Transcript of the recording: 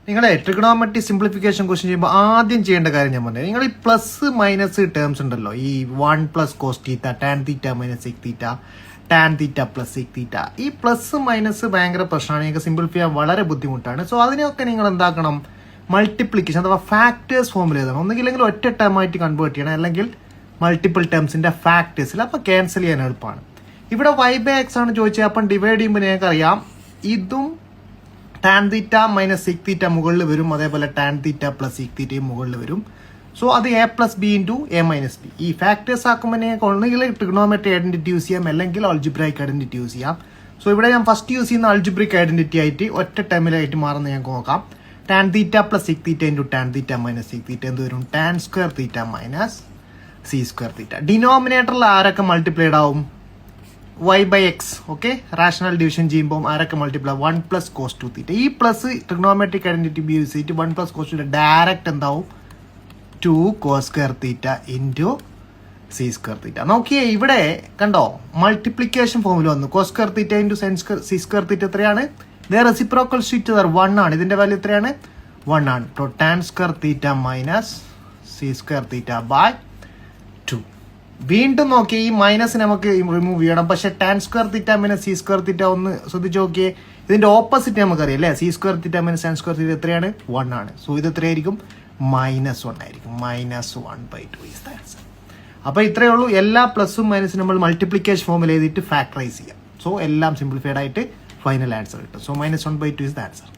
നിങ്ങളെ trigonometry simplification question ചെയ്യുമ്പോൾ ആദ്യം ചെയ്യേണ്ട കാര്യം ഞാൻ പറഞ്ഞു. നിങ്ങൾ ഈ പ്ലസ് മൈനസ് ടേംസ് ഉണ്ടല്ലോ, ഈ 1 plus cos theta, tan theta minus sec theta, tan theta plus sec theta, ഈ പ്ലസ് മൈനസ് ഭയങ്കര പ്രശ്നമാണ്. നിങ്ങൾക്ക് സിംപ്ലിഫൈ ചെയ്യാൻ വളരെ ബുദ്ധിമുട്ടാണ്. സോ അതിനെയൊക്കെ നിങ്ങൾ എന്താക്കണം, മൾട്ടിപ്ലിക്കേഷൻ അഥവാ ഫാക്ടേഴ്സ് ഫോമിൽ എഴുതണം. ഒന്നുകില്ലെങ്കിൽ ഒറ്റ ടേമായിട്ട് കൺവേർട്ട് ചെയ്യണം, അല്ലെങ്കിൽ മൾട്ടിപ്പിൾ ടേംസിന്റെ ഫാക്ടേഴ്സിൽ. അപ്പോൾ ക്യാൻസൽ ചെയ്യാൻ എളുപ്പമാണ്. ഇവിടെ y/x ആണ് ചോദിച്ചത്. അപ്പം ഡിവൈഡ് ചെയ്യുമ്പോൾ നിങ്ങൾക്ക് അറിയാം, ഇതും ടാൻ തീറ്റ മൈനസ് സെക് തീറ്റ മുകളിൽ വരും, അതേപോലെ ടാൻ തീറ്റ പ്ലസ് സെക് തീറ്റയും മുകളിൽ വരും. സോ അത് a plus B into A minus B. ഈ ഫാക്ടേഴ്സ് ആക്കുമ്പോൾ നിങ്ങൾക്ക് ഒന്നുകിൽ ട്രിഗണോമെട്രി ഐഡന്റിറ്റി യൂസ് ചെയ്യാം, അല്ലെങ്കിൽ അൾജിബ്രൈക് ഐഡന്റിറ്റി യൂസ് ചെയ്യാം. സോ ഇവിടെ ഞാൻ ഫസ്റ്റ് യൂസ് ചെയ്യുന്ന അൾജിബ്രിക് ഐഡന്റിറ്റി ആയിട്ട് ഒറ്റ ടേമിലായിട്ട് മാറുന്ന ഞങ്ങൾക്ക് നോക്കാം. Tan theta plus sec theta into tan theta minus sec theta എന്ത് വരും? Tan square theta minus C square theta. ഡിനോമിനേറ്ററിൽ ആരൊക്കെ മൾട്ടിപ്ലൈഡ് ആവും? y/x. ഓക്കെ, റാഷണൽ ഡിവിഷൻ ചെയ്യുമ്പോൾ ആരൊക്കെ മൾട്ടിപ്ലൈ? 1 പ്ലസ് കോസ് 2 തീറ്റ. ഈ പ്ലസ് ട്രിഗണോമെട്രിക് ഐഡന്റിറ്റി യൂസ് ചെയ്തിട്ട് 1 പ്ലസ് കോസ് 2 ഡയറക്റ്റ് എന്താവും? 2 cos square theta into sec square theta. നോക്കിയേ, ഇവിടെ കണ്ടോ മൾട്ടിപ്ലിക്കേഷൻ ഫോമിൽ വന്നു. Cos square theta into sec square theta എത്രയാണ്? റെസിപ്രോക്കൽ സ്വിച്ച് 1 ആണ്. ഇതിന്റെ വാല്യൂ എത്രയാണ്? 1 ആണ്. Tan square theta minus C square theta by 2. വീണ്ടും നോക്കി, ഈ മൈനസ് നമുക്ക് റിമൂവ് ചെയ്യണം. പക്ഷെ tan square theta minus C square theta ഒന്ന് ശ്രദ്ധിച്ച് നോക്കിയേ, ഇതിന്റെ ഓപ്പോസിറ്റ് നമുക്കറിയാം അല്ലേ? C square theta minus tan square theta എത്രയാണ്? 1 ആണ്. സോ ഇത് എത്രയായിരിക്കും? -1 ആയിരിക്കും. -1/2 ഈസ് ദ ആൻസർ. അപ്പൊ ഇത്രയേ ഉള്ളൂ. എല്ലാ പ്ലസും മൈനസും നമ്മൾ മൾട്ടിപ്ലിക്കേഷൻ ഫോമിൽ എഴുതിയിട്ട് ഫാക്ടറൈസ് ചെയ്യാം. സോ എല്ലാം സിംപ്ലിഫൈഡ് ആയിട്ട് ഫൈനൽ ആൻസർ കിട്ടും. So -1/2 is the answer.